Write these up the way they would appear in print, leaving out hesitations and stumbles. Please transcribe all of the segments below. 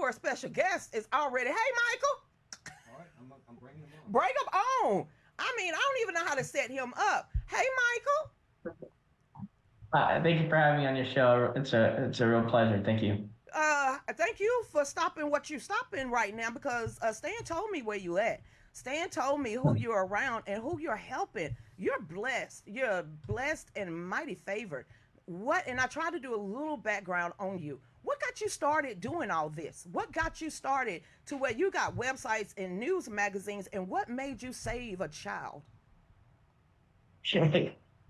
our special guest is already. Hey, Michael. All right, I'm bringing him on. Bring him on. I mean, I don't even know how to set him up. Hey, Michael. Thank you for having me on your show. It's a real pleasure. Thank you. Thank you for stopping what you stopping right now because Stan told me where you at. Stan told me who you're around and who you're helping. You're blessed. You're blessed and mighty favored. What? And I tried to do a little background on you. What got you started doing all this? What got you started to where you got websites and news magazines? And what made you save a child?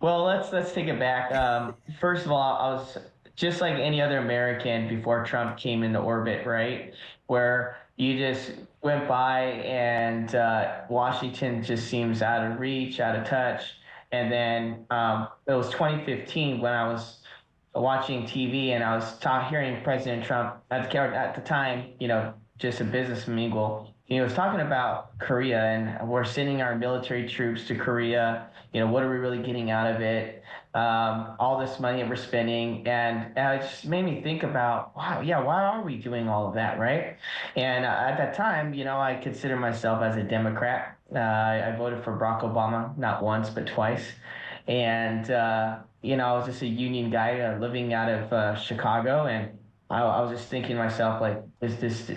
Well, let's take it back. First of all, I was just like any other American before Trump came into orbit, right? Where you just went by and Washington just seems out of reach, out of touch. And then it was 2015 when I was watching TV and I was hearing President Trump at the time, just a business mingle. He was talking about Korea and we're sending our military troops to Korea. What are we really getting out of it? All this money that we're spending. And it just made me think about, wow, yeah, why are we doing all of that, right? And at that time, I consider myself as a Democrat. I voted for Barack Obama, not once, but twice. And, I was just a union guy living out of Chicago. And I was just thinking to myself, like,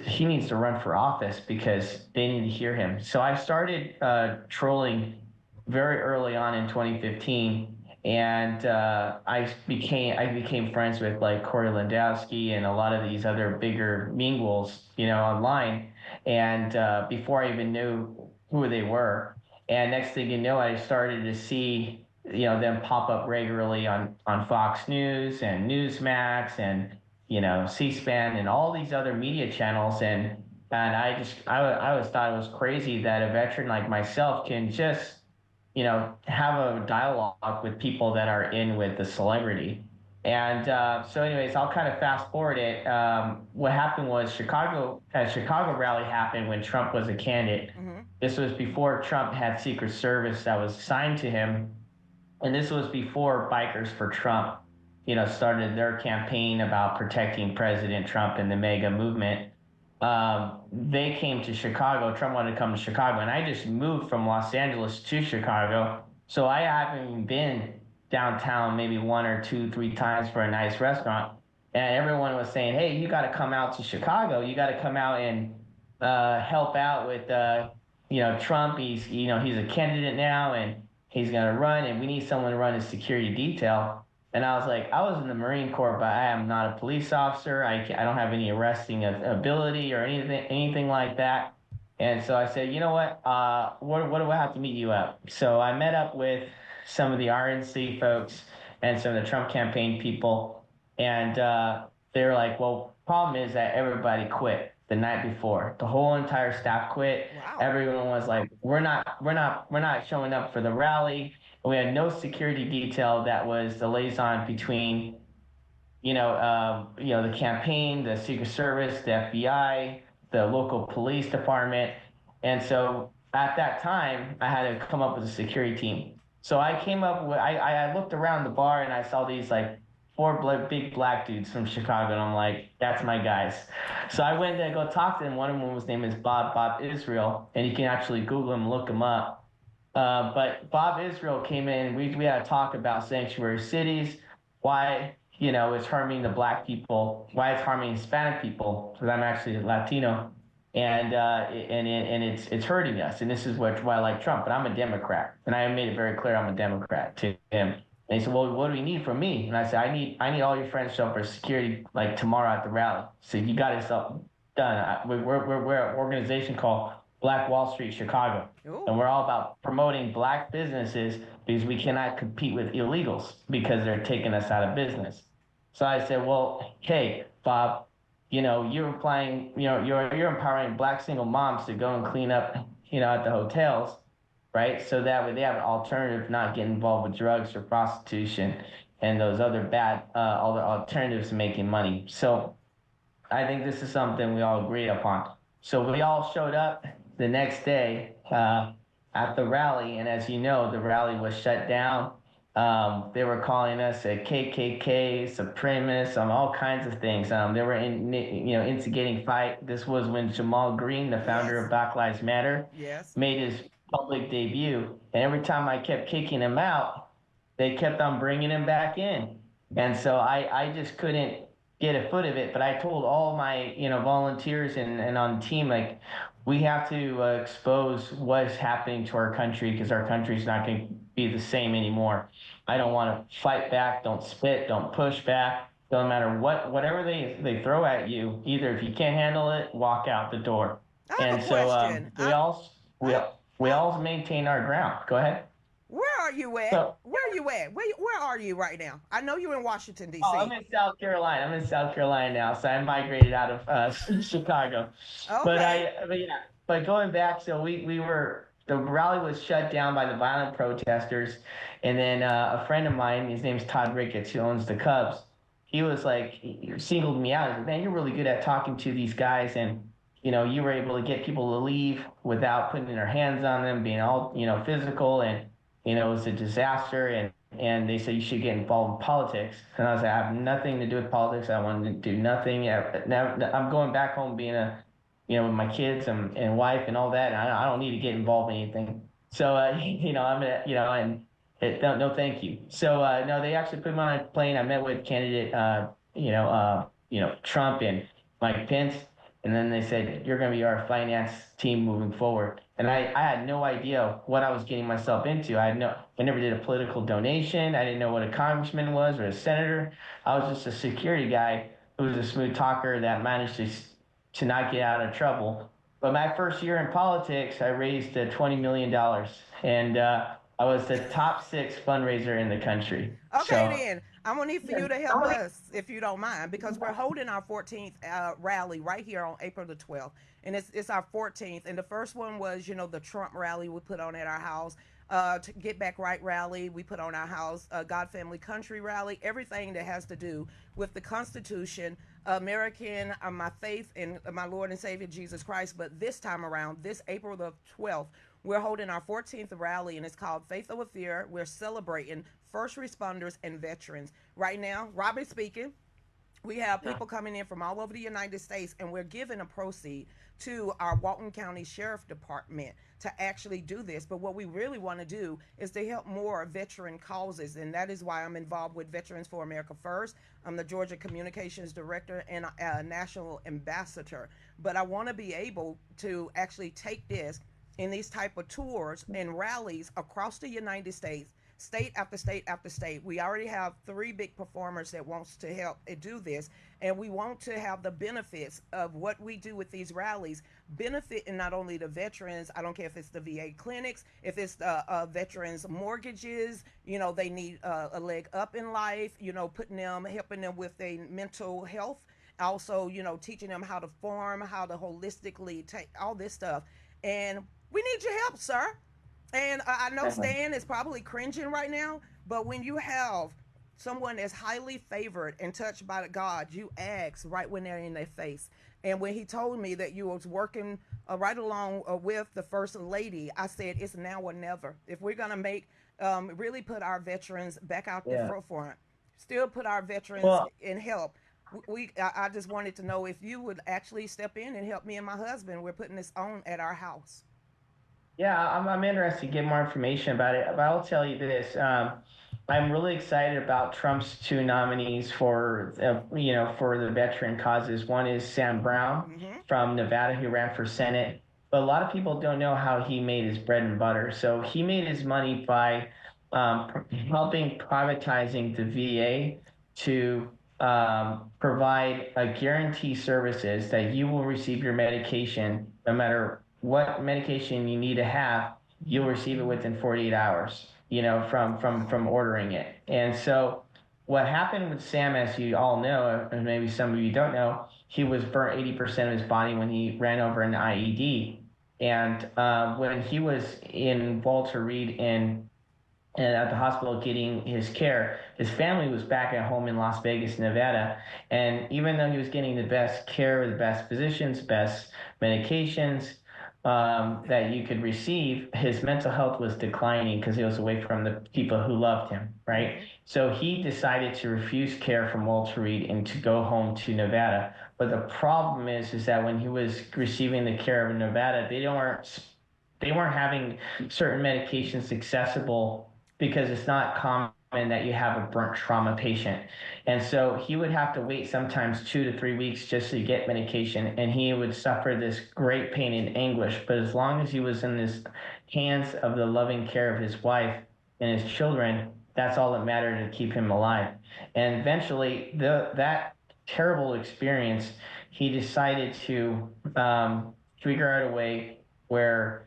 he needs to run for office because they need to hear him. So I started trolling very early on in 2015. And I became friends with like Corey Lewandowski and a lot of these other bigger meanwholes, online. And before I even knew who they were, and next thing you know, I started to see them pop up regularly on Fox News and Newsmax and C-SPAN and all these other media channels. And I always thought it was crazy that a veteran like myself can just have a dialogue with people that are in with the celebrity. And so anyways, I'll kind of fast forward it. What happened was Chicago rally happened when Trump was a candidate. Mm-hmm. This was before Trump had Secret Service that was assigned to him. And this was before Bikers for Trump, started their campaign about protecting President Trump and the MAGA movement. They came to Chicago. Trump wanted to come to Chicago, and I just moved from Los Angeles to Chicago. So I haven't even been downtown maybe one or two, three times for a nice restaurant. And everyone was saying, "Hey, you got to come out to Chicago. You got to come out and help out with, Trump. He's a candidate now, and he's going to run, and we need someone to run his security detail." And I was like, I was in the Marine Corps, but I am not a police officer. I don't have any arresting ability or anything like that. And so I said, you know what do I have to meet you at? So I met up with some of the RNC folks and some of the Trump campaign people. And they were like, well, problem is that everybody quit the night before. The whole entire staff quit. Wow. Everyone was like, we're not showing up for the rally. We had no security detail that was the liaison between, the campaign, the Secret Service, the FBI, the local police department. And so at that time, I had to come up with a security team. So I came up with, I looked around the bar and I saw these like four big black dudes from Chicago. And I'm like, that's my guys. So I went to go talk to them. One of them was named is Bob Israel. And you can actually Google him, look him up. But Bob Israel came in. We had a talk about sanctuary cities, why it's harming the black people, why it's harming Hispanic people, because I'm actually Latino, and it's hurting us. And this is why I like Trump. But I'm a Democrat, and I made it very clear I'm a Democrat to him. And he said, "Well, what do we need from me?" And I said, "I need all your friends to show up for security like tomorrow at the rally. So you got yourself done. We're an organization called Black Wall Street Chicago. Ooh. And we're all about promoting black businesses because we cannot compete with illegals because they're taking us out of business." So I said, well, hey, Bob, you're applying, you're empowering black single moms to go and clean up, at the hotels, right? So that way they have an alternative, not get involved with drugs or prostitution and those other bad, all the alternatives to making money. So I think this is something we all agree upon. So we all showed up the next day at the rally, and as you know, the rally was shut down. They were calling us a KKK, supremacists, all kinds of things. They were instigating fight. This was when Jamal Green, the founder of Yes. Black Lives Matter, Yes. made his public debut. And every time I kept kicking him out, they kept on bringing him back in. And so I just couldn't get a foot of it. But I told all my, volunteers and on the team, like, we have to expose what's happening to our country because our country's not going to be the same anymore. I don't want to fight back, don't spit, don't push back. Doesn't matter whatever they throw at you, either if you can't handle it, walk out the door. I have And a so question. I, we I, all maintain our ground. Go ahead. where are you at? So, Where are you at? Where are you right now? I know you're in Washington oh, I'm D.C. in South Carolina. I'm in South Carolina now, so I migrated out of Chicago. But Okay. yeah, but going back, so we were the rally was shut down by the violent protesters, and then a friend of mine, his name's Todd Ricketts, who owns the Cubs. He was like, he singled me out. He said, "Man, you're really good at talking to these guys, and you were able to get people to leave without putting their hands on them, being all physical, and it was a disaster." And they said you should get involved in politics. And I was like, I have nothing to do with politics. I want to do nothing. Now I'm going back home being with my kids and wife and all that. And I don't need to get involved in anything. So, I'm gonna, and no, thank you. So, no, they actually put me on a plane. I met with candidate, Trump and Mike Pence. And then they said, you're going to be our finance team moving forward. And I had no idea what I was getting myself into. I never did a political donation. I didn't know what a congressman was or a senator. I was just a security guy who was a smooth talker that managed to not get out of trouble. But my first year in politics, I raised $20 million. And I was the top 6 fundraiser in the country. Okay, So, then I'm gonna need for you to help us if you don't mind, because we're holding our 14th rally right here on April the 12th, and it's our 14th. And the first one was, the Trump rally we put on at our house. To Get Back Right rally we put on our house. God Family Country rally. Everything that has to do with the Constitution, American, my faith in my Lord and Savior Jesus Christ. But this time around, this April the 12th, we're holding our 14th rally, and it's called Faith Over Fear. We're celebrating first responders and veterans. Right now, Robbie speaking, we have people coming in from all over the United States, and we're giving a proceed to our Walton County Sheriff Department to actually do this. But what we really want to do is to help more veteran causes, and that is why I'm involved with Veterans for America First. I'm the Georgia Communications Director and a National Ambassador. But I want to be able to actually take this in these type of tours and rallies across the United States, state after state after state. We already have 3 big performers that wants to help do this, and we want to have the benefits of what we do with these rallies benefiting not only the veterans. I don't care if it's the VA clinics, if it's the veterans mortgages, they need a leg up in life, helping them with their mental health, also teaching them how to farm, how to holistically take all this stuff. And we need your help, sir. And I know Stan is probably cringing right now, but when you have someone that's highly favored and touched by God, you ask right when they're in their face. And when he told me that you was working right along with the First Lady, I said it's now or never. If we're gonna make really put our veterans back out the yeah. forefront, still put our veterans Well, in help. I just wanted to know if you would actually step in and help me and my husband. We're putting this on at our house. yeah, I'm interested to get more information about it, but I'll tell you this. I'm really excited about Trump's 2 nominees for the veteran causes. One is Sam Brown Mm-hmm. from Nevada, who ran for Senate. But a lot of people don't know how he made his bread and butter. So he made his money by helping privatizing the VA to provide a guarantee services that you will receive your medication no matter what medication you need to have, you'll receive it within 48 hours, Wow. from ordering it. And so what happened with Sam, as you all know, and maybe some of you don't know, he was burnt 80% of his body when he ran over an IED. And when he was in Walter Reed and at the hospital getting his care, his family was back at home in Las Vegas, Nevada. And even though he was getting the best care, the best physicians, best medications, that you could receive, his mental health was declining because he was away from the people who loved him, right? Mm-hmm. So he decided to refuse care from Walter Reed and to go home to Nevada. But the problem is that when he was receiving the care of Nevada, they weren't having certain medications accessible because it's not common that you have a burnt trauma patient. And so he would have to wait sometimes 2 to 3 weeks just to get medication, and he would suffer this great pain and anguish. But as long as he was in the hands of the loving care of his wife and his children, that's all that mattered to keep him alive. And eventually, that terrible experience, he decided to figure out a way where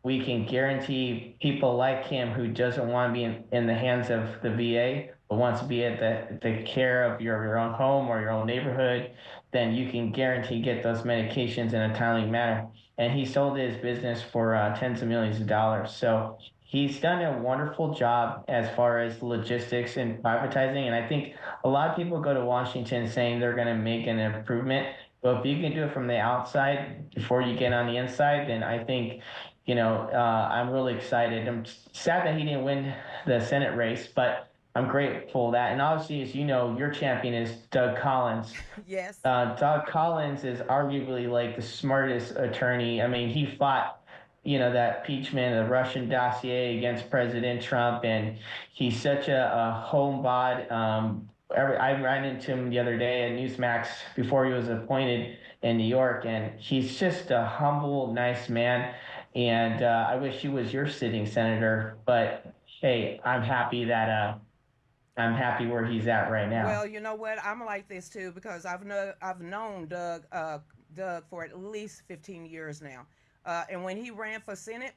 we can guarantee people like him who doesn't want to be in the hands of the VA, but wants to be at the care of your own home or your own neighborhood, then you can guarantee get those medications in a timely manner. And he sold his business for tens of millions of dollars. So he's done a wonderful job as far as logistics and privatizing. And I think a lot of people go to Washington saying they're going to make an improvement. But if you can do it from the outside before you get on the inside, then I think I'm really excited. I'm sad that he didn't win the Senate race, but I'm grateful that. And obviously, as you know, your champion is Doug Collins. Yes. Doug Collins is arguably like the smartest attorney. I mean, he fought, that impeachment, the Russian dossier against President Trump, and he's such a homebod. I ran into him the other day at Newsmax before he was appointed in New York, and he's just a humble, nice man. And I wish he was your sitting senator, but hey, I'm happy where he's at right now. Well, you know what? I'm like this too because I've known Doug for at least 15 years now, and when he ran for Senate,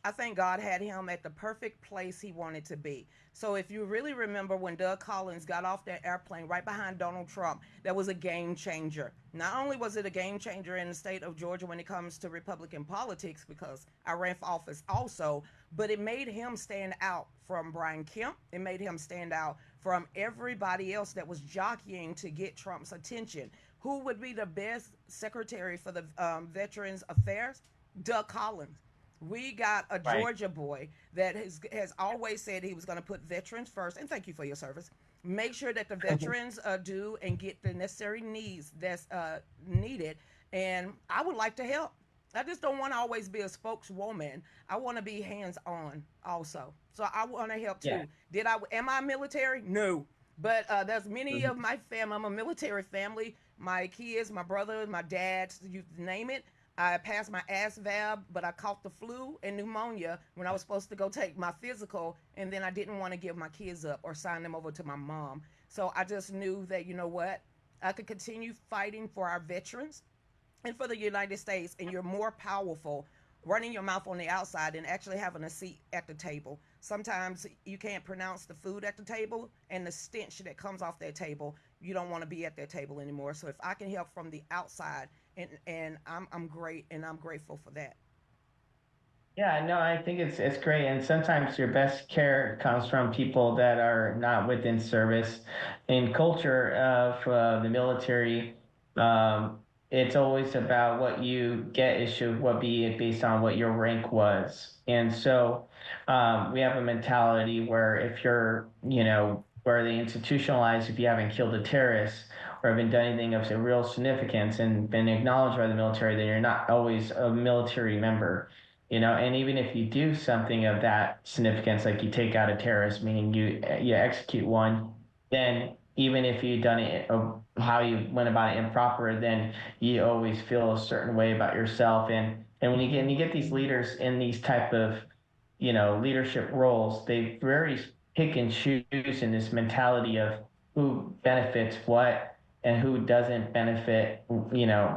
I think God had him at the perfect place he wanted to be. So if you really remember when Doug Collins got off that airplane right behind Donald Trump, that was a game changer. Not only was it a game changer in the state of Georgia when it comes to Republican politics, because I ran for office also, but it made him stand out from Brian Kemp. It made him stand out from everybody else that was jockeying to get Trump's attention. Who would be the best secretary for the Veterans Affairs? Doug Collins. We got a Right. Georgia boy that has always said he was going to put veterans first. And thank you for your service. Make sure that the veterans do and get the necessary needs that's needed. And I would like to help. I just don't want to always be a spokeswoman. I want to be hands on also. So I want to help Yeah. too. Am I military? No. But there's many Mhm. of my family. I'm a military family. My kids, my brother, my dad, you name it. I passed my ASVAB, but I caught the flu and pneumonia when I was supposed to go take my physical, and then I didn't want to give my kids up or sign them over to my mom. So I just knew that, you know what, I could continue fighting for our veterans and for the United States, and you're more powerful running your mouth on the outside and actually having a seat at the table. Sometimes you can't pronounce the food at the table and the stench that comes off that table. You don't want to be at that table anymore. So if I can help from the outside, and I'm great, and I'm grateful for that. Yeah, no, I think it's great, and sometimes your best care comes from people that are not within service. In culture of the military, um, it's always about what you get. It should what be based on what your rank was, and so we have a mentality where if you're, where they institutionalize if you haven't killed a terrorist or haven't done anything of real significance and been acknowledged by the military, then you're not always a military member. And even if you do something of that significance, like you take out a terrorist, meaning you execute one, then even if you've done it how you went about it improper, then you always feel a certain way about yourself. And when you get these leaders in these type of leadership roles, they very pick and choose in this mentality of who benefits what and who doesn't benefit,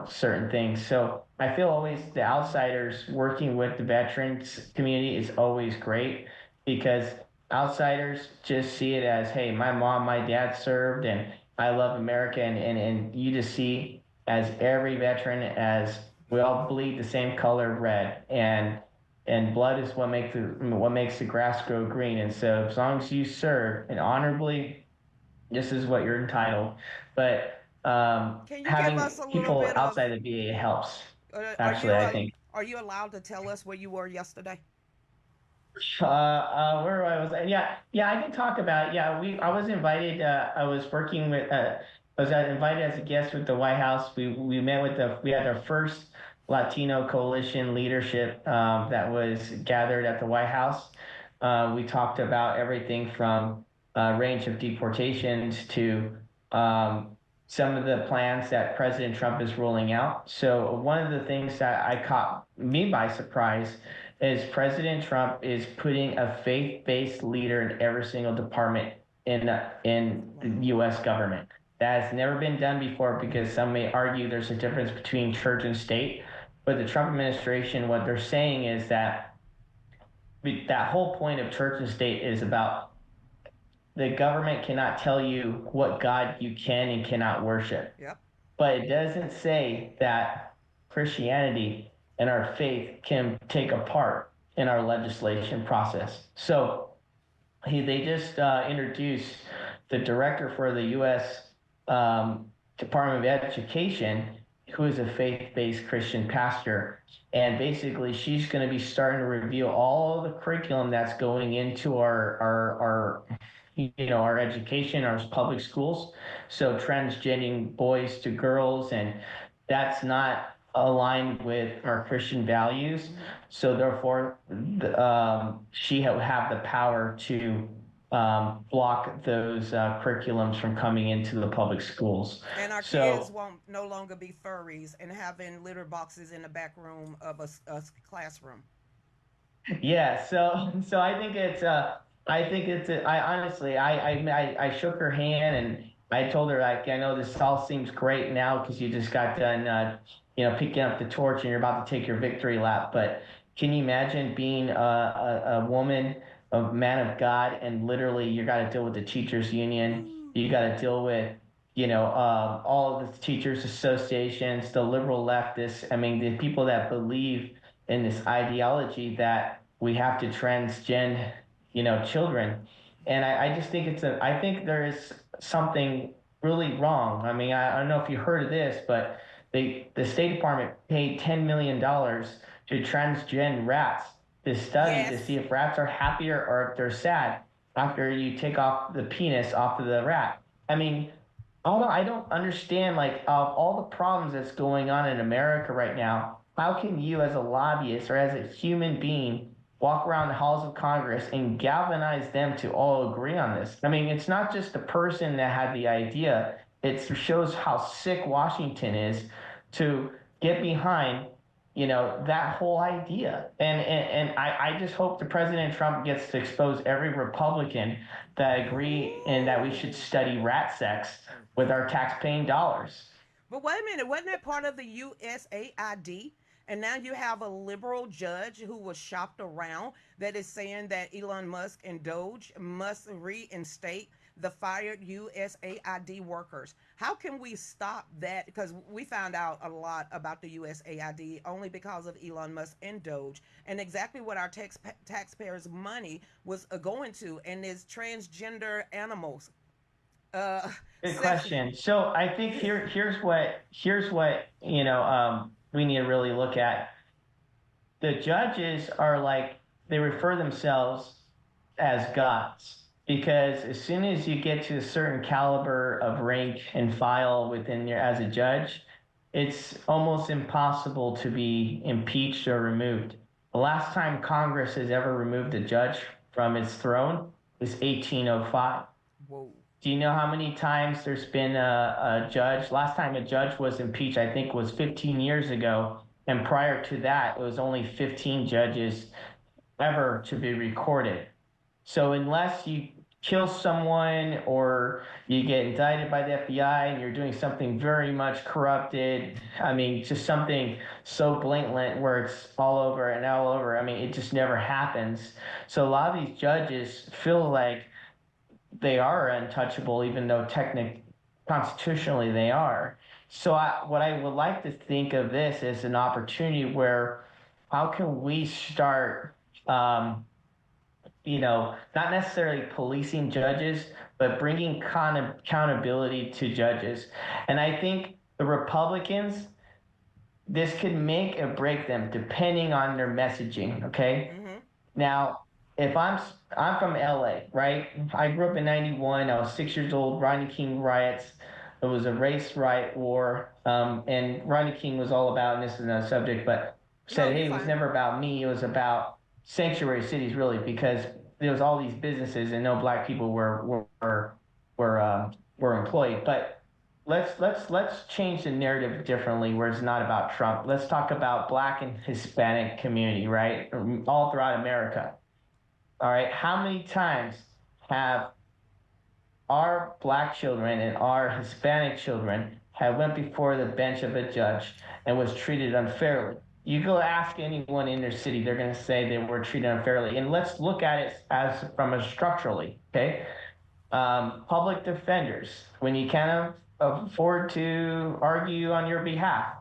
certain things. So I feel always the outsiders working with the veterans community is always great because outsiders just see it as, hey, my mom, my dad served and I love America. And you just see as every veteran as we all bleed the same color red. And blood is what makes the grass grow green. And so as long as you serve and honorably, this is what you're entitled. But Can you give us having a little people bit of? outside the VA helps. Are Actually, you I a think. Are you allowed to tell us where you were yesterday? Where I was, yeah, I can talk about it. Yeah, I was invited. I was working with, I was invited as a guest with the White House. We met with we had our first Latino coalition leadership that was gathered at the White House. We talked about everything from range of deportations to some of the plans that President Trump is rolling out. So one of the things that I caught me by surprise is President Trump is putting a faith-based leader in every single department in Wow. the U.S. government. That has never been done before because some may argue there's a difference between church and state. But the Trump administration, what they're saying is that that whole point of church and state is about the government cannot tell you what God you can and cannot worship. Yep. But it doesn't say that Christianity and our faith can take a part in our legislation process. So they just introduced the director for the U.S. Department of Education, who is a faith-based Christian pastor, and basically she's going to be starting to reveal all the curriculum that's going into our our education, our public schools. So transgendering boys to girls, and that's not aligned with our Christian values. Mm-hmm. So therefore, she would have the power to block those curriculums from coming into the public schools. And our kids So won't no longer be furries and having litter boxes in the back room of a classroom. yeah, so I think it's I honestly I shook her hand and I told her like I know this all seems great now because you just got done picking up the torch and you're about to take your victory lap, but can you imagine being a woman, a man of God, and literally you got to deal with the teachers union, Ooh. you got to deal with all of the teachers associations, the liberal leftists, I mean the people that believe in this ideology that we have to transgend, children. And I just think I think there is something really wrong. I mean, I don't know if you heard of this, but the State Department paid $10 million to transgend rats to study to see Yes. if rats are happier or if they're sad after you take off the penis off of the rat. I mean, although I don't understand like all the problems that's going on in America right now. How can you, as a lobbyist or as a human being, walk around the halls of Congress and galvanize them to all agree on this? I mean, it's not just the person that had the idea. It shows how sick Washington is to get behind, that whole idea. And I just hope the President Trump gets to expose every Republican that agree and that we should Ooh. study rat sex with our tax-paying dollars. But wait a minute, wasn't that part of the USAID? And now you have a liberal judge who was shopped around that is saying that Elon Musk and Doge must reinstate the fired USAID workers. How can we stop that? Because we found out a lot about the USAID only because of Elon Musk and Doge and exactly what our taxpayers' money was going to, and is transgender animals. Uh, Good sex. question. So I think here's what we need to really look at. The judges are like they refer themselves as gods because as soon as you get to a certain caliber of rank and file within your as a judge, it's almost impossible to be impeached or removed. The last time Congress has ever removed a judge from its throne was 1805. Whoa. Do you know how many times there's been a judge? Last time a judge was impeached, I think, was 15 years ago. And prior to that, it was only 15 judges ever to be recorded. So unless you kill someone or you get indicted by the FBI and you're doing something very much corrupted, I mean, just something so blatant where it's all over and all over, I mean, it just never happens. So a lot of these judges feel like they are untouchable, even though constitutionally they are. So what I would like to think of this as an opportunity where how can we start, not necessarily policing judges, but bringing accountability to judges. And I think the Republicans this could make or break them depending on their messaging. Okay. Mm-hmm. Now, if I'm from LA, right? I grew up in '91. I was 6 years old. Rodney King riots. It was a race riot war, and Rodney King was all about. And this is another subject, but No, said, you're hey, it was fine. never about me. It was about sanctuary cities, really, because there was all these businesses and no black people were employed. But let's change the narrative differently, where it's not about Trump. Let's talk about Black and Hispanic community, right? All throughout America. All right. How many times have our Black children and our Hispanic children have went before the bench of a judge and was treated unfairly? You go ask anyone in their city, they're going to say they were treated unfairly. And let's look at it as from a structurally, okay? Public defenders, when you can't afford to argue on your behalf,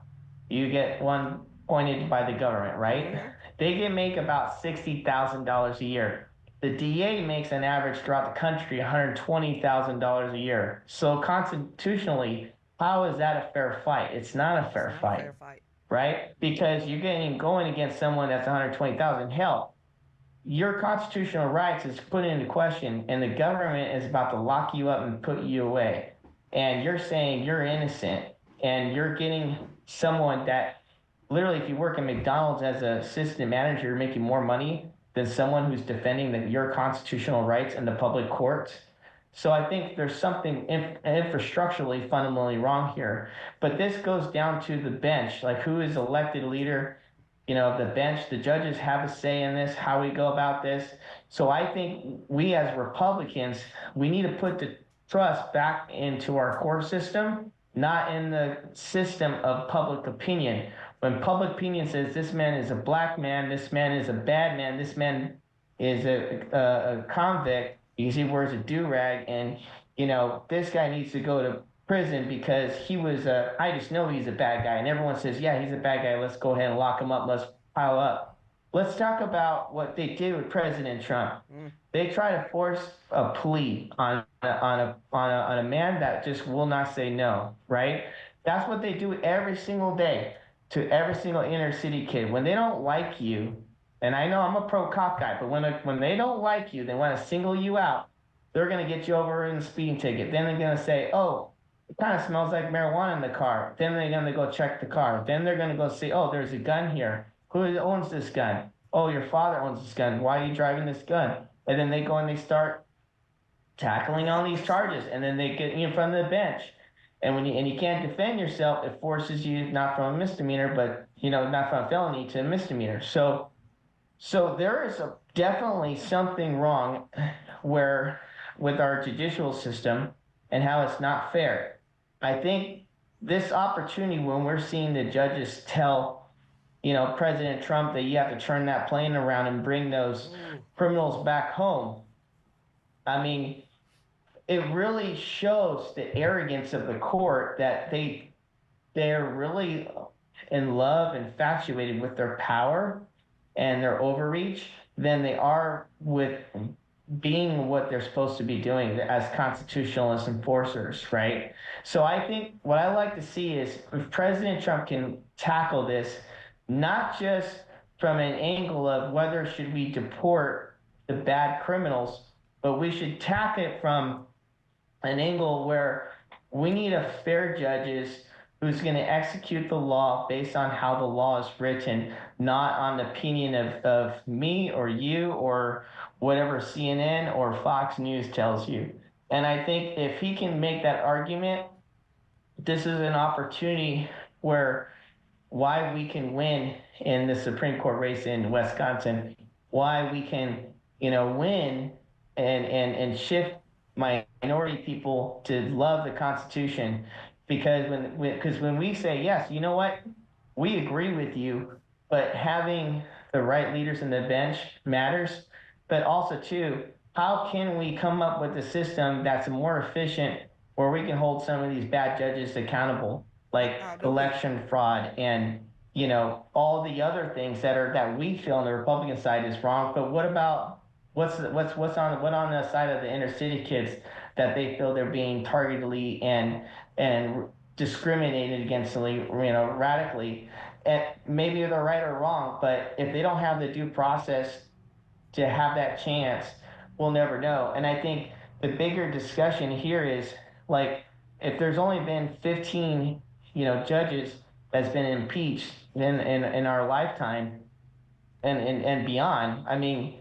you get one appointed by the government, right? Mm-hmm. They can make about $60,000 a year. The DA makes an average throughout the country $120,000 a year. So constitutionally, how is that a fair fight? It's not a It's fair not a fight, fair fight. right? Because you're getting going against someone that's 120,000. Hell, your constitutional rights is put into question, and the government is about to lock you up and put you away. And you're saying you're innocent, and you're getting someone that literally, if you work at McDonald's as an assistant manager, you're making more money than someone who's defending your constitutional rights in the public courts. So I think there's something infrastructurally fundamentally wrong here. But this goes down to the bench, like who is elected leader, the bench, the judges have a say in this, how we go about this. So I think we as Republicans, we need to put the trust back into our court system, not in the system of public opinion. When public opinion says this man is a black man, this man is a bad man, this man is a convict because he wears a do-rag, and this guy needs to go to prison because I just know he's a bad guy. And everyone says, yeah, he's a bad guy. Let's go ahead and lock him up. Let's pile up. Let's talk about what they did with President Trump. They try to force a plea on a man that just will not say no, right? That's what they do every single day to every single inner city kid. When they don't like you, and I know I'm a pro cop guy, but when they don't like you, they want to single you out. They're going to get you over in a speeding ticket. Then they're going to say, oh, it kind of smells like marijuana in the car. Then they're going to go check the car. Then they're going to go see, oh, there's a gun here. Who owns this gun? Oh, your father owns this gun. Why are you driving this gun? And then they go and they start tackling all these charges. And then they get you in front of the bench. And you can't defend yourself, it forces you not from a misdemeanor, but not from a felony to a misdemeanor. So there is definitely something wrong where with our judicial system and how it's not fair. I think this opportunity when we're seeing the judges tell, President Trump that you have to turn that plane around and bring those criminals back home. I mean, it really shows the arrogance of the court that they're really in love, infatuated with their power and their overreach than they are with being what they're supposed to be doing as constitutionalist enforcers, right? So I think what I like to see is if President Trump can tackle this, not just from an angle of whether should we deport the bad criminals, but we should tackle it from an angle where we need a fair judges who's going to execute the law based on how the law is written, not on the opinion of me or you or whatever CNN or Fox News tells you. And I think if he can make that argument, this is an opportunity where why we can win in the Supreme Court race in Wisconsin, why we can, win and shift minority people to love the Constitution. Because when we say, yes, you know what, we agree with you, but having the right leaders in the bench matters. But also, too, how can we come up with a system that's more efficient where we can hold some of these bad judges accountable, like How do we? election fraud and all the other things that we feel on the Republican side is wrong. But what about what's on the side of the inner city kids that they feel they're being targetedly and discriminated against, radically, and maybe they're right or wrong, but if they don't have the due process to have that chance, we'll never know. And I think the bigger discussion here is like if there's only been 15, judges that's been impeached in our lifetime and beyond. I mean,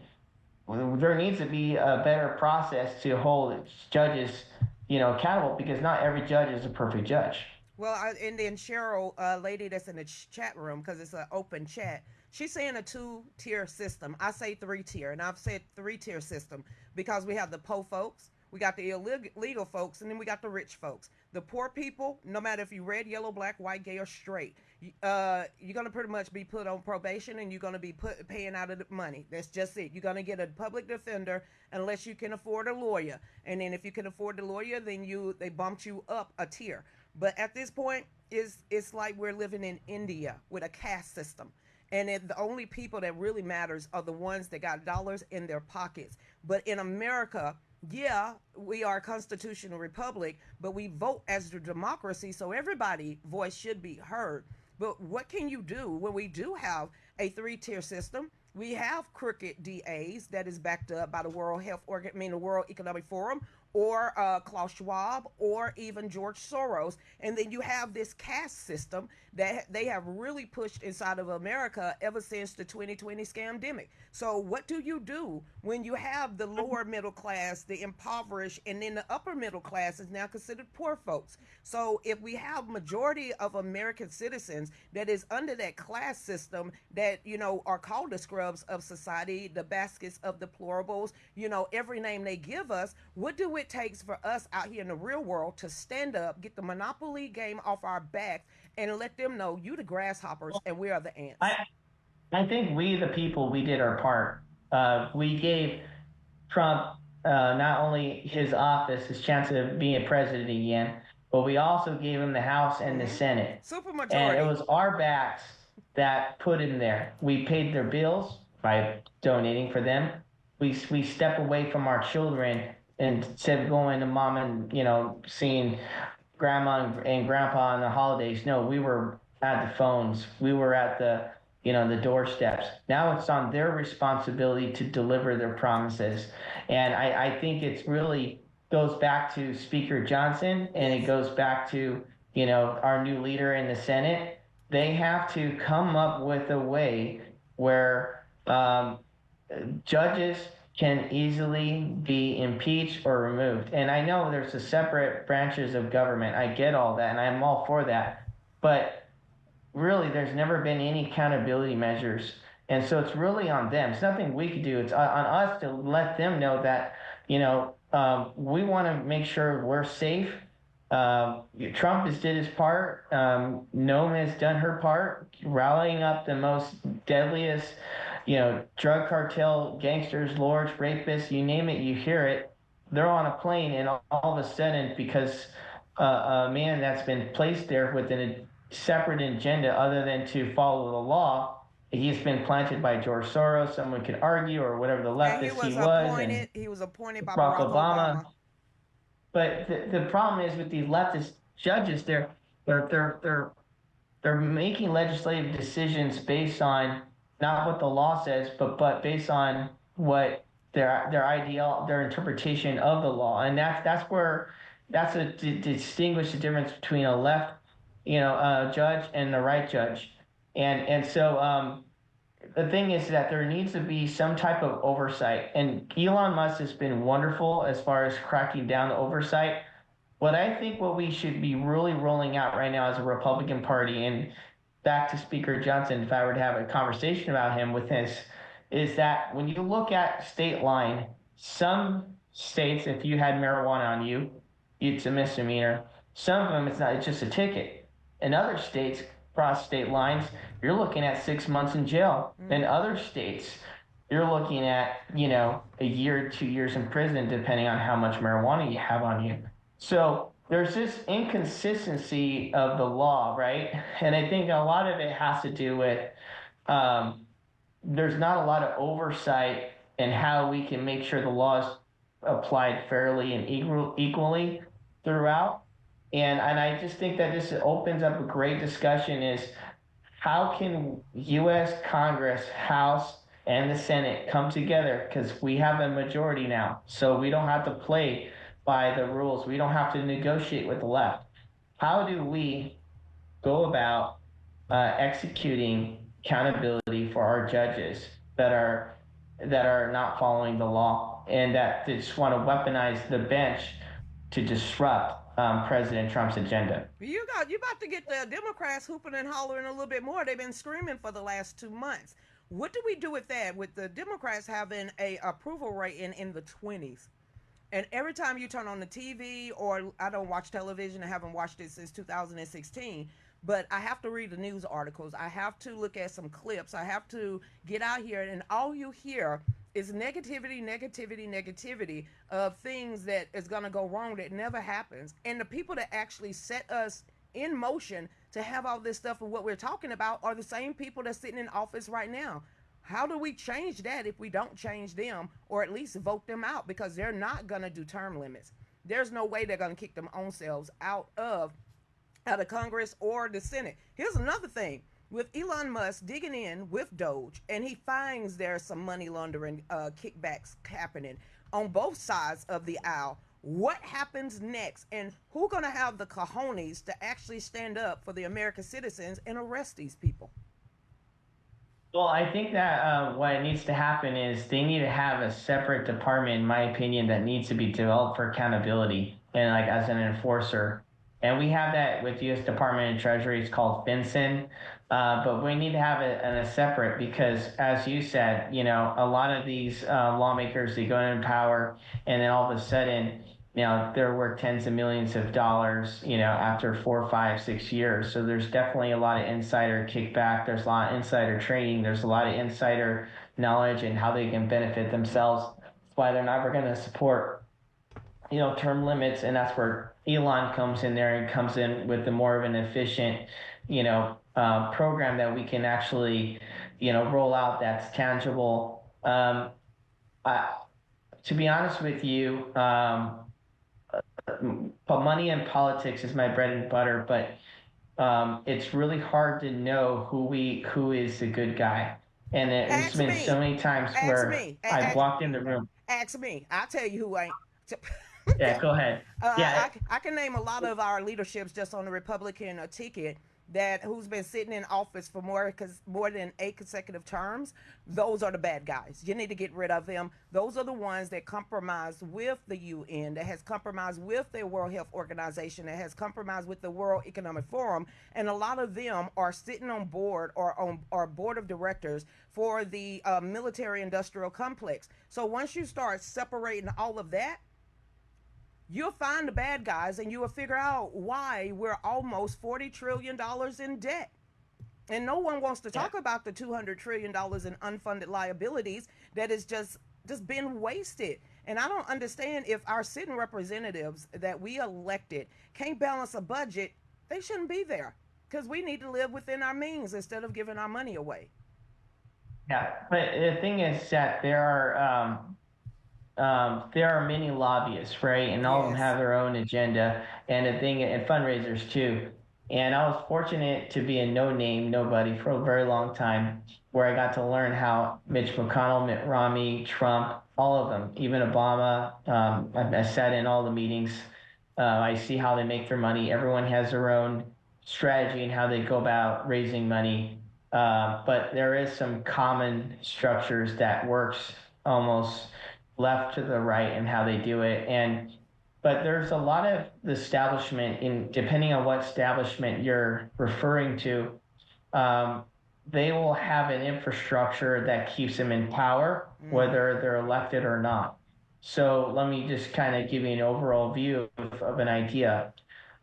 there needs to be a better process to hold judges, accountable because not every judge is a perfect judge. Well, and then Cheryl, lady that's in the chat room, because it's an open chat, she's saying a two-tier system. I say three-tier, and I've said three-tier system because we have the poor folks, we got the illegal folks, and then we got the rich folks. The poor people, no matter if you red, yellow, black, white, gay, or straight, you're gonna pretty much be put on probation, and you're gonna be paying out of the money. That's just it. You're gonna get a public defender unless you can afford a lawyer, and then if you can afford the lawyer, then they bumped you up a tier. But at this point, it's like we're living in India with a caste system. And the only people that really matters are the ones that got dollars in their pockets. But in America, yeah, we are a constitutional republic, but we vote as a democracy, so everybody's voice should be heard. But what can you do when we do have a three-tier system? We have crooked DAs that is backed up by the World Health Organ, I mean the World Economic Forum, or Klaus Schwab, or even George Soros. And then you have this caste system that they have really pushed inside of America ever since the 2020 scamdemic. So what do you do when you have the lower middle class, the impoverished, and then the upper middle class is now considered poor folks? So if we have majority of American citizens that is under that class system that, are called the scrubs of society, the baskets of deplorables, every name they give us, what do it takes for us out here in the real world to stand up, get the monopoly game off our backs, and let them know you the grasshoppers and we are the ants? I I think we, the people, we did our part. We gave Trump not only his office, his chance of being a president again, but we also gave him the House and the Mm-hmm. Senate. Super And it majority. was our backs that put him there. We paid their bills by donating for them. We step away from our children and instead of going to mom and seeing grandma and grandpa on the holidays. No, we were at the phones. We were at the doorsteps. Now it's on their responsibility to deliver their promises. And I think it's really goes back to Speaker Johnson and it Yes. goes back to, our new leader in the Senate. They have to come up with a way where judges can easily be impeached or removed. And I know there's a separate branches of government. I get all that, and I'm all for that. But really, there's never been any accountability measures. And so it's really on them. It's nothing we could do. It's on us to let them know that, we want to make sure we're safe. Trump has did his part. Nome has done her part, rallying up the most deadliest, drug cartel, gangsters, lords, rapists, you name it, you hear it. They're on a plane, and all of a sudden, because a man that's been placed there with a separate agenda other than to follow the law, he's been planted by George Soros. Someone could argue, or whatever the And leftist he was, and he was appointed by Barack Barack Obama. Obama. But the problem is with these leftist judges, they're they're they're they're making legislative decisions based on not what the law says, but based on what their interpretation of the law, and that's where that's a distinguish the difference between a left, judge and the right judge, and so the thing is that there needs to be some type of oversight, and Elon Musk has been wonderful as far as cracking down the oversight. What I think what we should be really rolling out right now as a Republican Party, and back to Speaker Johnson, if I were to have a conversation about him with this, is that when you look at state line, some states, if you had marijuana on you, it's a misdemeanor. Some of them, it's not, it's just a ticket. In other states, across state lines, you're looking at 6 months in jail. In other states, you're looking at, a year, 2 years in prison, depending on how much marijuana you have on you. So there's this inconsistency of the law, right? And I think a lot of it has to do with there's not a lot of oversight in how we can make sure the law is applied fairly and equally throughout. And I just think that this opens up a great discussion is how can U.S. Congress, House, and the Senate come together? Because we have a majority now, so we don't have to play by the rules. We don't have to negotiate with the left. How do we go about executing accountability for our judges that are not following the law and that just want to weaponize the bench to disrupt President Trump's agenda? You about to get the Democrats hooping and hollering a little bit more. They've been screaming for the last 2 months. What do we do with that? With the Democrats having a approval rating in the 20s, and every time you turn on the TV, or I don't watch television, I haven't watched it since 2016, but I have to read the news articles. I have to look at some clips. I have to get out here, and all you hear is negativity, negativity, negativity of things that is going to go wrong that never happens. And the people that actually set us in motion to have all this stuff and what we're talking about are the same people that's sitting in office right now. How do we change that if we don't change them, or at least vote them out? Because they're not going to do term limits. There's no way they're going to kick them own selves out of Congress or the Senate. Here's another thing. With Elon Musk digging in with Doge, and he finds there's some money laundering kickbacks happening on both sides of the aisle. What happens next? And who's going to have the cojones to actually stand up for the American citizens and arrest these people? Well, I think that what needs to happen is they need to have a separate department, in my opinion, that needs to be developed for accountability and like as an enforcer. And we have that with U.S. Department of Treasury. It's called FinCEN, but we need to have it in a separate because, as you said, a lot of these lawmakers they go in power, and then all of a sudden, they're worth tens of millions of dollars, after 4, 5, 6 years. So there's definitely a lot of insider kickback. There's a lot of insider trading. There's a lot of insider knowledge and how they can benefit themselves. That's why they're never going to support, term limits. And that's where Elon comes in there and comes in with the more of an efficient, program that we can actually, roll out that's tangible. I, to be honest with you, but money and politics is my bread and butter, but it's really hard to know who is the good guy. And it's Ask been so me. many times Ask where me. I've walked in the room. Ask me. I'll tell you who ain't. Yeah, go ahead. Yeah, I can name a lot of our leaderships just on the Republican ticket that who's been sitting in office for more than 8 consecutive terms. Those are the bad guys. You need to get rid of them. Those are the ones that compromise with the UN, that has compromised with the World Health Organization, that has compromised with the World Economic Forum, and a lot of them are sitting on board or board of directors for the military industrial complex. So once you start separating all of that, you'll find the bad guys and you will figure out why we're almost $40 trillion in debt. And no one wants to yeah. talk about the $200 trillion in unfunded liabilities that is just been wasted. And I don't understand, if our sitting representatives that we elected can't balance a budget, they shouldn't be there, because we need to live within our means instead of giving our money away. Yeah, but the thing is that there are many lobbyists, right? And all of them Yes. have their own agenda and a thing and fundraisers too. And I was fortunate to be a no name, nobody for a very long time, where I got to learn how Mitch McConnell, Mitt Romney, Trump, all of them, even Obama, I sat in all the meetings. I see how they make their money. Everyone has their own strategy and how they go about raising money. But there is some common structures that works almost left to the right and how they do it. And but there's a lot of the establishment in depending on what establishment you're referring to, um, they will have an infrastructure that keeps them in power, Mm-hmm. whether they're elected or not. So let me just kind of give you an overall view of an idea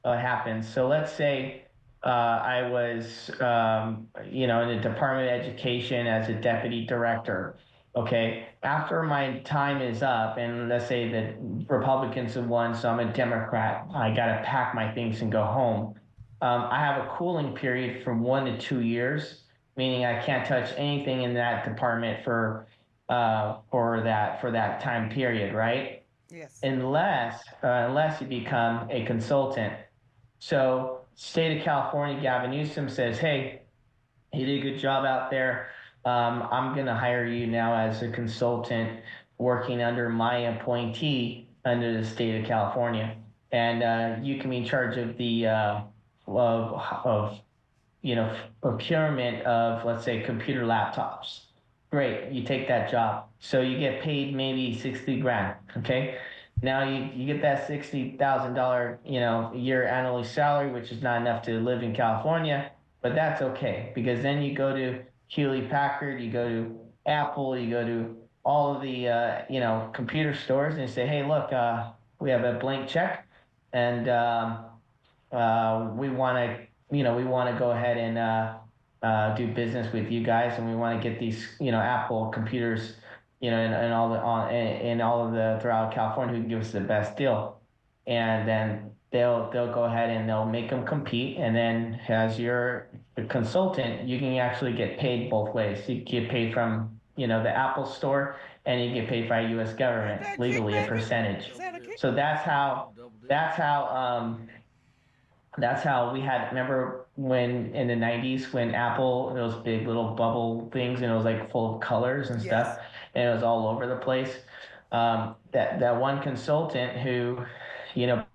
what happens. So let's say I was, in the Department of Education as a deputy director. Okay, after my time is up, and let's say that Republicans have won, so I'm a Democrat. I got to pack my things and go home. I have a cooling period from 1 to 2 years, meaning I can't touch anything in that department for that time period, right? Yes. Unless you become a consultant. So, state of California, Gavin Newsom says, "Hey, You did a good job out there. I'm going to hire you now as a consultant working under my appointee under the state of California. And you can be in charge of the of procurement of, let's say, computer laptops. Great, you take that job. So you get paid maybe 60 grand. Okay. Now you get that $60,000, a year annually salary, which is not enough to live in California, but that's okay because then you go to Hewlett Packard, you go to Apple, you go to all of the computer stores and you say, hey, look, we have a blank check, and we want to go ahead and do business with you guys, and we want to get these Apple computers, and all of the throughout California who can give us the best deal, and then they'll go ahead and they'll make them compete, and then as your consultant, you can actually get paid both ways. You get paid from the Apple store, and you get paid by U.S. government That legally a kickback? percentage. Is that a kick? So that's how we had, remember when in the 90s when Apple, those big little bubble things, and it was like full of colors and Yes. stuff, and it was all over the place. That one consultant who,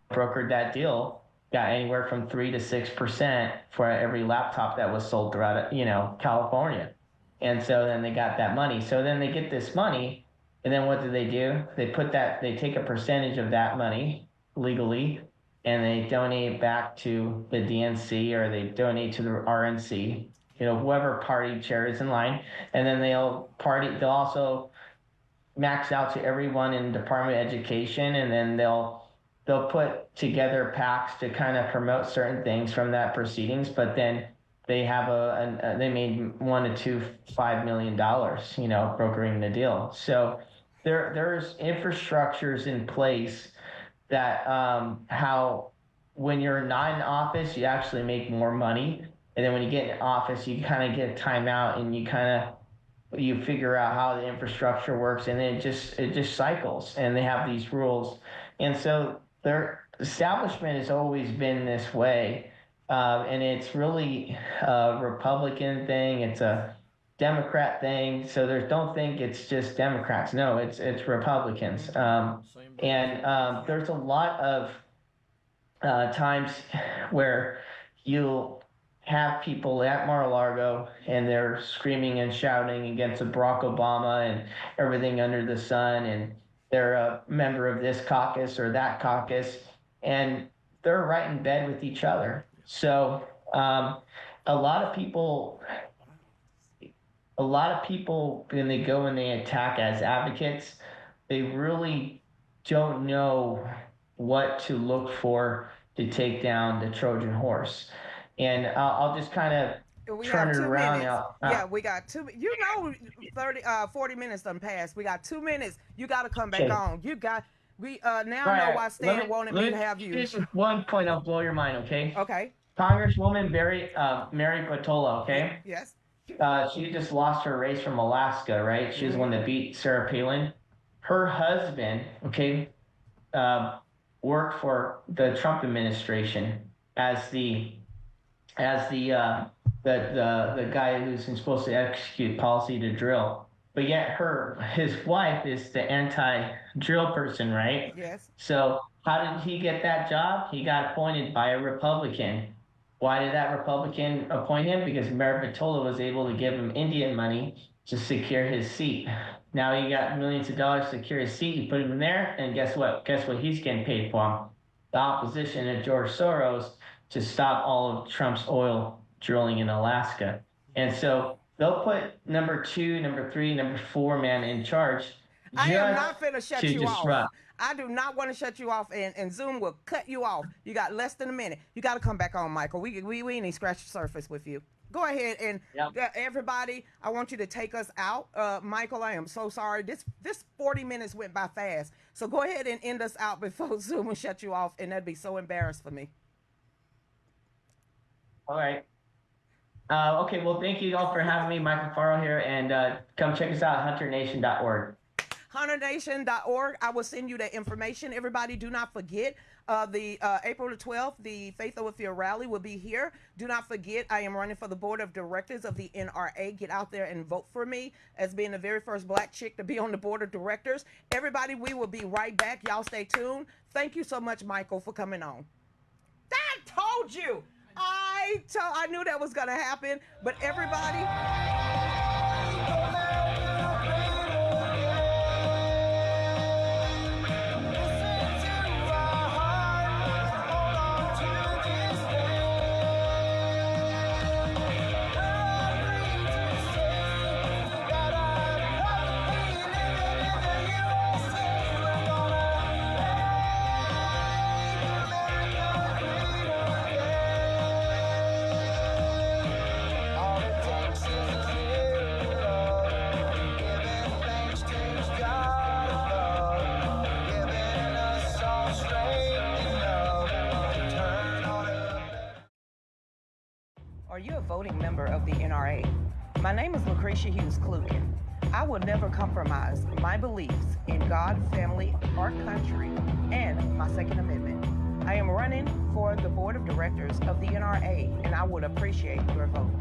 brokered that deal got anywhere from 3 to 6% for every laptop that was sold throughout, California. And so then they got that money. So then they get this money, and then what do? They take a percentage of that money legally, and they donate it back to the DNC, or they donate to the RNC, whoever party chair is in line, and then they'll also max out to everyone in the Department of Education, and then they'll put together PACs to kind of promote certain things from that proceedings, but then they have they made $1 to $5 million, brokering the deal. So there's infrastructures in place that how when you're not in office, you actually make more money. And then when you get in office, you kind of get a timeout, and you figure out how the infrastructure works, and then it just cycles, and they have these rules. And so their establishment has always been this way. And it's really a Republican thing. It's a Democrat thing. So don't think it's just Democrats. No, it's Republicans. And there's a lot of times where you'll have people at Mar-a-Lago, and they're screaming and shouting against Barack Obama and everything under the sun, and they're a member of this caucus or that caucus, and they're right in bed with each other. So a lot of people when they go and they attack as advocates, they really don't know what to look for to take down the Trojan horse. And I'll just kind of We turn have it two around minutes. now. Yeah, we got 40 minutes done passed. We got 2 minutes. You got to come back Okay. on. We now All know right. why Stan wanted me to have you. Here's one point that'll blow your mind, okay? Okay. Congresswoman Mary Patola, okay? Yes. She just lost her race from Alaska, right? She was the one that beat Sarah Palin. Her husband, okay, worked for the Trump administration as the guy who's supposed to execute policy to drill. But yet his wife is the anti-drill person, right? Yes. So how did he get that job? He got appointed by a Republican. Why did that Republican appoint him? Because Mayor Patola was able to give him Indian money to secure his seat. Now he got millions of dollars to secure his seat. He put him in there, and guess what? Guess what he's getting paid for? The opposition of George Soros to stop all of Trump's oil drilling in Alaska. And so they'll put number 2, number 3, number 4 man in charge. I am not finna shut you disrupt. off. I do not want to shut you off, and Zoom will cut you off. You got less than a minute. You got to come back on, Michael. We ain't even scratch the surface with you. Go ahead and everybody, I want you to take us out. Michael, I am so sorry. This 40 minutes went by fast. So go ahead and end us out before Zoom will shut you off, and that'd be so embarrassed for me. All right. Okay, well, thank you all for having me. Michael Alfaro here, and come check us out at hunternation.org. HunterNation.org. I will send you that information. Everybody, do not forget the April the 12th, the Faith Over Fear rally will be here. Do not forget, I am running for the board of directors of the NRA. Get out there and vote for me as being the very first black chick to be on the board of directors. Everybody, we will be right back. Y'all stay tuned. Thank you so much, Michael, for coming on. I told you. I knew that was going to happen. But everybody... Are you a voting member of the NRA? My name is Lucretia Hughes NRA. I will never compromise my beliefs in God, family, our country, and my Second Amendment. I am running for the board of directors of the NRA, and I would appreciate your vote.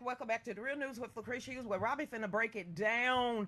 Welcome back to The Real News with Lucretia Hughes, where Robbie finna break it down.